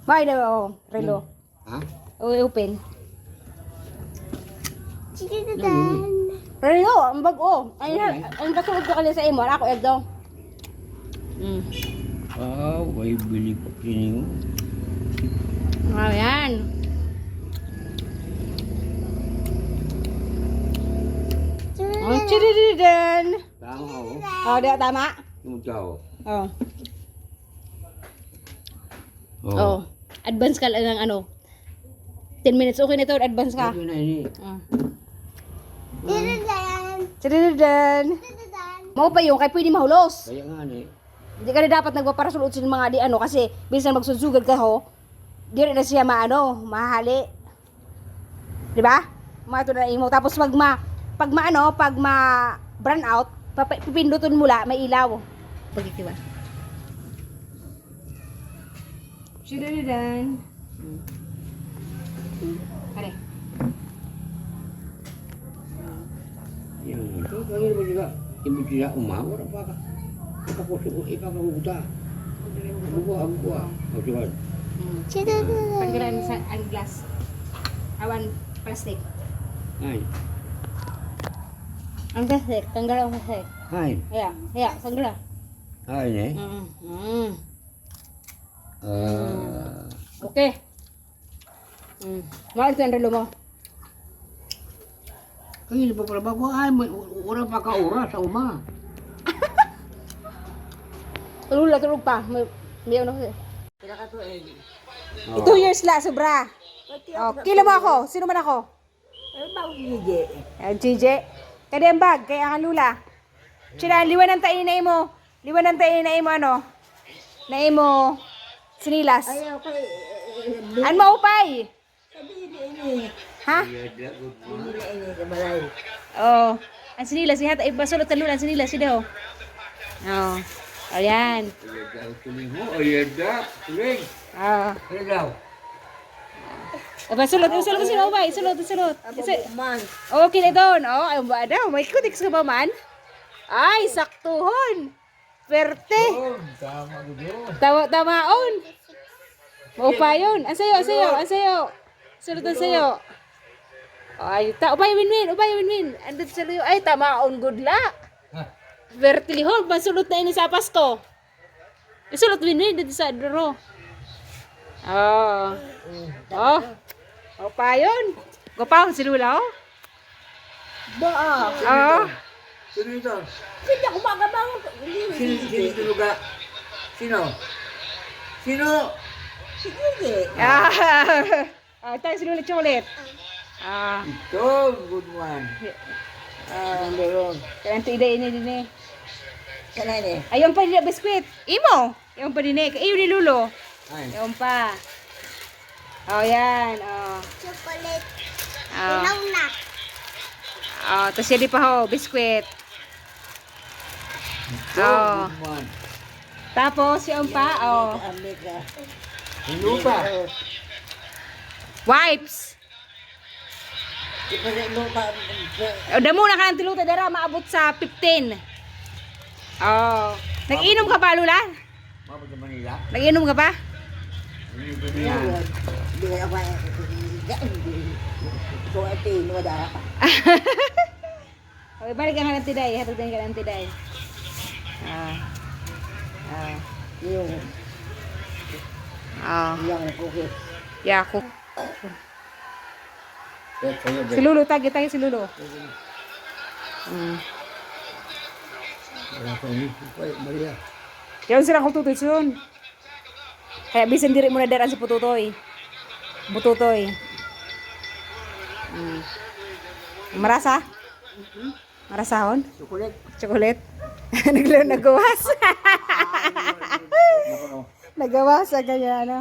May na, relo. Ha? Open. Chichidan. Relo, ang bago. Ayun, ang kasunod ko kanina sa imo. Ako, egg daw. May bili pa kini. Ayan. Oh, chiridan. Tama ako. Oh, di tama? Tumutaw. Oh. Oh. Oh. Advance ka lang ng ano. 10 minutes okay na to, advance ka. Ano na ini? Oh. Chichidan. Chiridan. Chichidan. Mao pa yung kay pwede mahulos. Kaya nga ni. Hindi ka na dapat nagpaparasulot sa mga di ano kasi bisan magsudsugad ka ho, di rin na siya maano, mahali. Di ba? Mga ito na imo. Tapos pag ma burn out, pipindutin mo la, may ilaw. Pagkitiwa. Chiridan. Are. Yan. Ito kaya ba juga? Ibu tidak umah orang apa? Kita posok ipakabuta. Abu gua. Oh, coba. Chichidan. Tanggalan sa ang glass. Awan plastic. Hai. Ang plastic, tanggalan ang plastic. Hai. Iya, tanggalan. Hai ni. Okay. Mahal ito ang relo mo. Kaya pa pala bago ay orang pa ka ora sa uma. Tulog pa. May ano kasi. Kaya ka to eh. 2 years la, sobra. Oh, kilo mo ako. Sino man ako? GJ. Kaya ang bag, kaya ang lula. Sila, liwan ng tain na imo. Liwan ng tain na imo ano? Na imo sinilas. Ayaw kay. An maupay. Ha? Oh. Ang sinilas, ihat ay basulot sa lula, ang sinilas, sidaw. Oh. Ayan. Ayada, tuling. Ah. Ano daw? Sulot si Mabay. Sulot. Okay na doon. Oh, ay ba daw? May kutiks ka ba man? Ay, saktuhon. Perte. Tama gudo. Tamaon. Maupa yun. Ang sayo. Sulot ang sayo. Ay, upay win-win. Andun sa layo. Ay, tamaon, good luck. Perte lihon. Masulot na ini sa Pasko. Isulot win-win dito sa duro. Oh. Opa yun. Gopaw, si Lula, oh. Ba. Oo. Sino ito? Hindi ako magabangon. Sino tuluga? Sino? Sige. Tayo si Lula chocolate. Ito, good one. Meron. Kaya ide ini din eh. Sana ni. Ayun pa din biskwit. Imo. Ayun pa din eh. Ayun ni Lulo. Ay. Ayun pa. Oh, yan. Oh. Chocolate. Oh. Na. Oh, tapos yan di pa ho, biskwit. Oh. Good one. Tapos yung pa, oh. Amiga. Sino pa? Wipes. Ipasa mo pa. O, damo na ka ng tiluta dara, maabot sa 15. Oh. Nag-inom ka pa, Lula? Mabot sa Manila? Nag-inom ka pa? Ano ba niya? Hindi ka pa. So, ito yung wala ka. Okay, balik ka ng tiday. Hatutin ka ng tiday. Yung cookie. Yako. Si Lulu, tagi si Lulu. Yan sila kung tutoy sun. Kaya bisan diri mo na daran si Pututoy. Bututoy. Marasa? Marasahon? Chocolate? Nagawas. Nagawas sa kanya ano.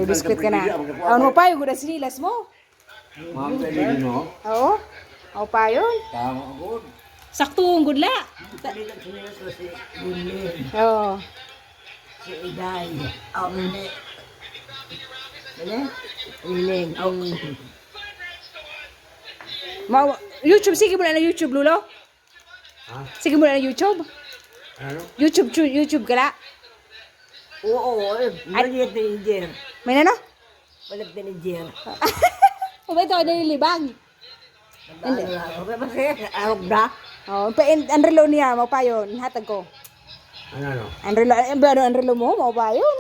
Biskuit ka na. Ano mo pa yung guda sinilas mo? Mga kailigin mo? Oo. Ako pa yun. Tama ako. Sakto ang gudla. Oo. Si Iday. Ini. Iling. YouTube, sige mo na YouTube, Lulo. Ha? Sige mo na YouTube. Ano? YouTube ka la? Oo, maliit na injer. May nano? Maliit na injer. O ba ito ay nilibang? Ano na ako? Kasi arog na. Oh, ang relo niya, mau pa yun. Hatag ko. Ano? Ang relo mo, mau pa yun.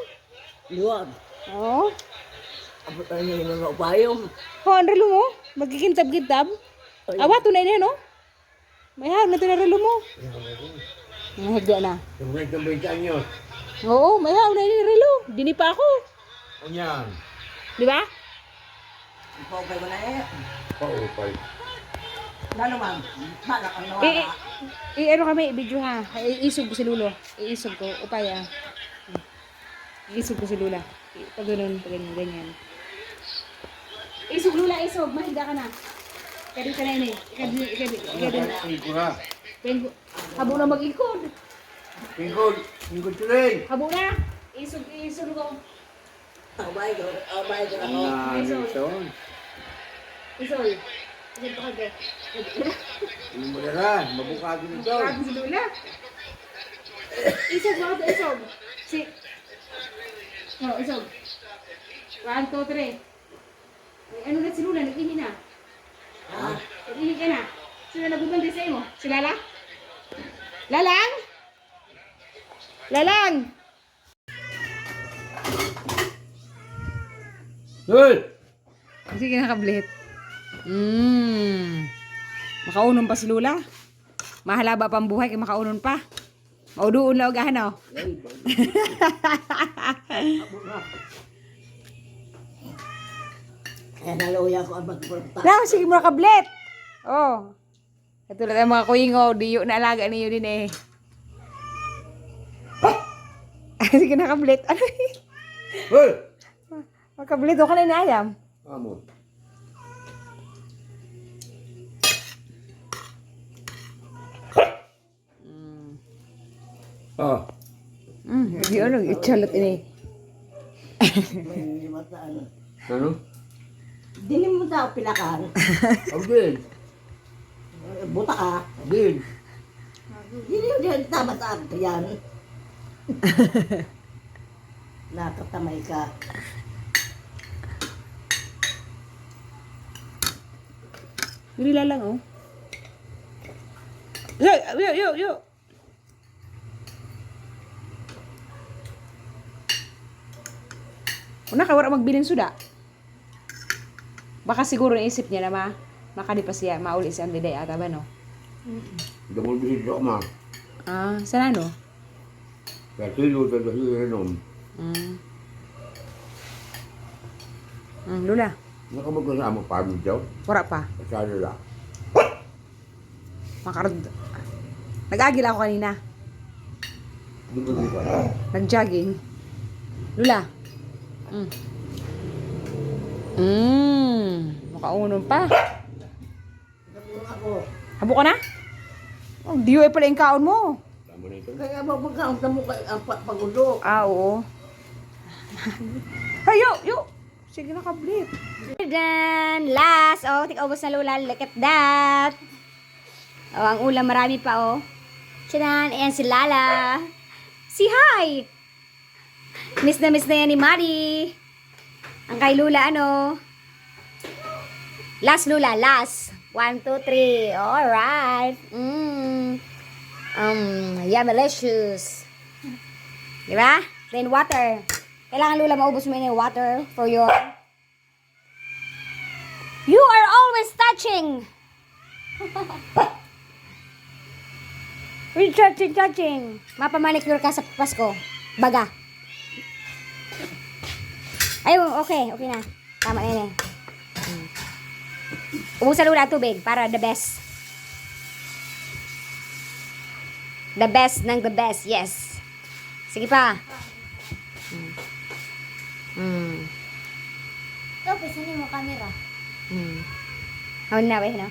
Luwag. Oh. Abot na niya yung mga upayong. Oh, ang relo mo. Magkikintab-kintab. Awa, tunay na yun, oh. May hawak na ito na relo mo. Nahigda na. Yung nagkambitan nyo. Oo, may hawak na yun yung relo. Dini pa ako. Ano yan? Di ba? Ipaupay ko na eh. Paupay. Lalo man, malak ang nawala. Ano kami, video ha. Iisog ko si Lulo. Iisog ko. Upay ah. Iisog ko si Lula. Pag ganun, pag ganyan, ganyan. Isog Lula, isog. Mahiga ka na. Kadi ka na yun eh. Kadi na. Pingkura. Habo na mag-ikod. Pingkod. Pingkod tuloy. Habo na. Isog ko. Abay ko ako. Ito. Isog. Isog pa ka. Yung malaran. Mabukado nito. Grabe si Lula. Isog mo ito, isog. Oh, isog. 1, 2, 3. Ano na si Lula? Nag-ihi na. Ha? Nag-ihi ka na. Sino nagbubantay sa iyo? Si Lala? Lalang? Lalang! Hey! Sige nakablit. Makaunon pa si Lula. Mahalaba pang buhay kaya makaunon pa. Mauduon lang agahan oh. Kaya naluya ko ang magpulta. Lang, sige mo nakablit. Oh. Katulad ng mga kuyingo, diyo na alaga niyo din eh. Sige nakablit. Ano yun? Hey! Makablit o ka na inayam. Amo. Ah. Di ano, itchalot ini. May mataan. Ano? Dili mo daw pilakan. Abdin. Buta ka. Abdin. Dili mo dyan tabataan ka yan. Nakatamay ka. Nila lang oh. Yo. Una ka wala magbilin suda. Baka siguro naisip niya na makadi pa siya, mauli siya ang diday ata ba no? Damol bisit ako ma. Ah, sana no? Kaya tilo sa dahilan. Lula, Nakamagkasama pa mo daw. wala pa. Kasali lang. Makarod. Nag-agil ako kanina. Hindi ko dito. Nag-jogging. Lula. Makaunon pa. Ako. Habo ka na? Oh, diyo ay pala yung kaon mo. Tama na ito. Kaya magkakaon sa mukha ang pagulo. Ah, oo. Hey, yo! Sige na kablit. Done! Last! Oh, tik-ubos na Lula. Look at that! Oh, ang ulam marami pa, oh. Tiyan! Ayan si Lala. Si hi! Miss na yan ni Mari. Ang kay Lula, ano? Last, Lula. Last. 1, 2, 3. Alright. Yummalicious. Diba? Then water. Kailangan Lula maubos mo yung water for your... You are always touching! We're touching. Mapamanicure ka sa Pasko. Baga. Ayun, okay na. Tama na yun eh. Ubusan Lula tubig para the best. The best ng the best, yes. Sige pa. Ito, pisanin mo camera. Hawin na, no?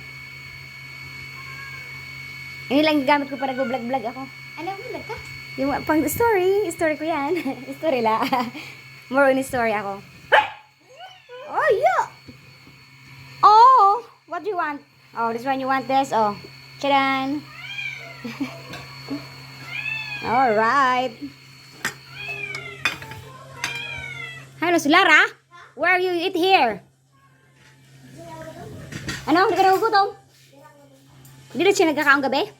Ini lang gamit ko para go-vlog ako. Ano vlog ka? Yung pang story ko yan. Story la. More on story ako. Oh, yeah! Oh! What do you want? Oh, this one you want this? Oh. Charan! Alright. Hello, si Lara? Where are you eat here? Ano? Hindi ka nagugutom? Hindi na siya nagkakaong gabi?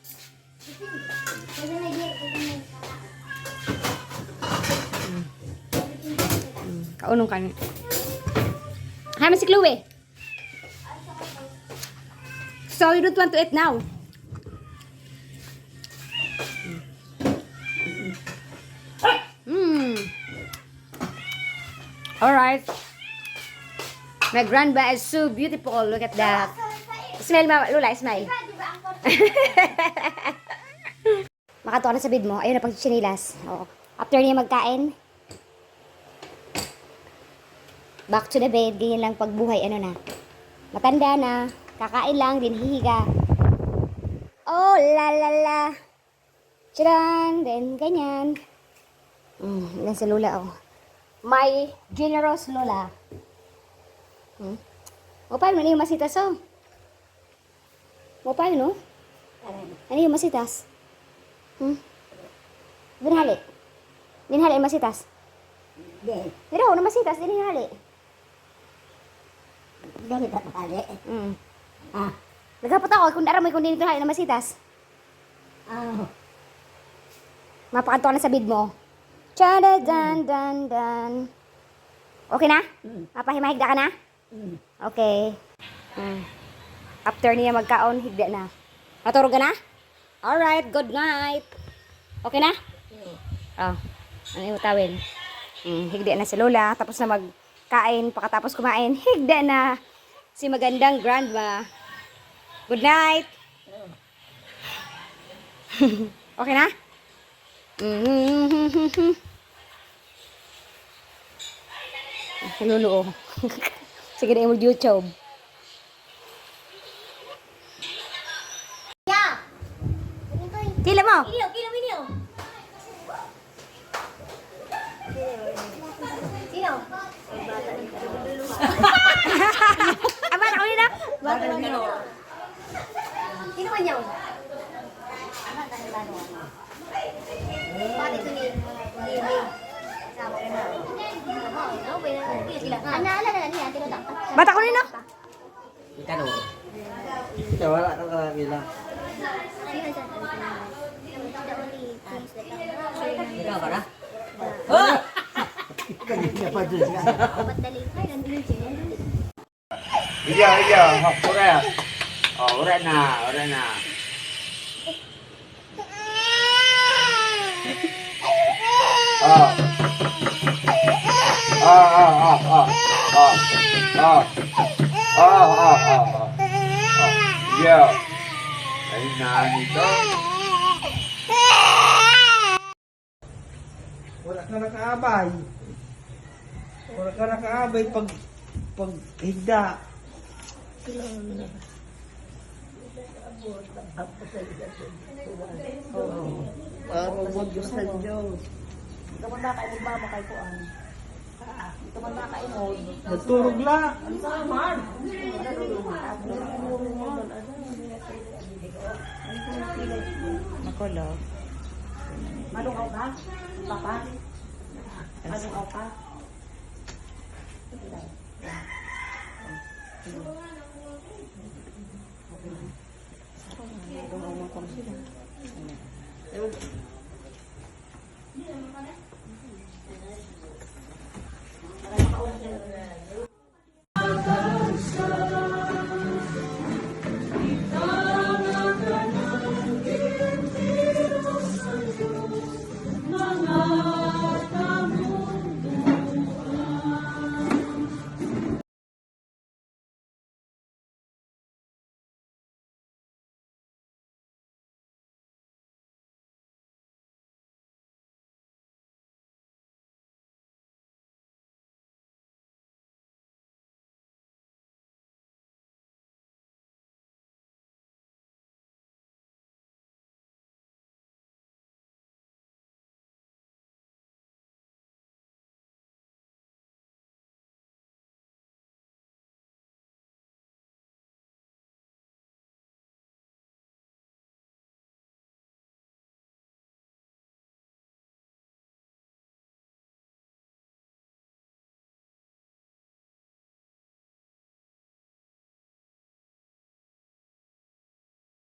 Kaunong ka. Hi, si Chloe. So, you don't want to eat now? Alright. My grandma is so beautiful. Look at that. Smile, Mama. Lula, smile. Makatuwa na sa bid mo. Ayun na pang chinilas. Oo. After niya magkain, back to the bed. Ganyan lang pagbuhay. Ano na. Matanda na. Kakain lang. Din hihiga. Oh, la la la. Tcharan. Then, ganyan. Yan si Lula, oh. My generous Lola. O, paano na yung masitas, oh? O, paano? Ano yung masitas? Dinhali. Dinhali yung masitas. Pero ako na masitas, dinhali. Dali ba pali? Nagkapot ako kung aramoy kung dinhali na masitas. Mapakanto ka na sa bid mo. Chada dan dan dan. Okay na? Mapahimahigda ka na? Okay. After niya magkaon, higda na. Matulog ka na? Alright, good night. Okay na? Oh, ano yung tawin? Higda na si Lola. Tapos na magkain. Pakatapos kumain, higda na si magandang grandma. Good night. Okay na? Lulu, oh. Sige na yung YouTube. Ya! Kila mo? Kilo, kilo, kilo. Sino? Aba, ako nila? Bata na nyo. Sino man yun? Bakit ito ni sama ko na? Ang naalala na niya, tinutang. Bata ko nila? Ika no. Ika wala ka karami lang. Ikaw ka na? Kanina pa dun ka. Iya, ora. Oh, ora na. Yeah. Ay na nito. Wala ka nakaabay. Wala ka nakaabay pag higda. Para mag-Diyos sa Diyos. Nagturog la. Ako, love. Malukaw ka? Papa? Malukaw ka?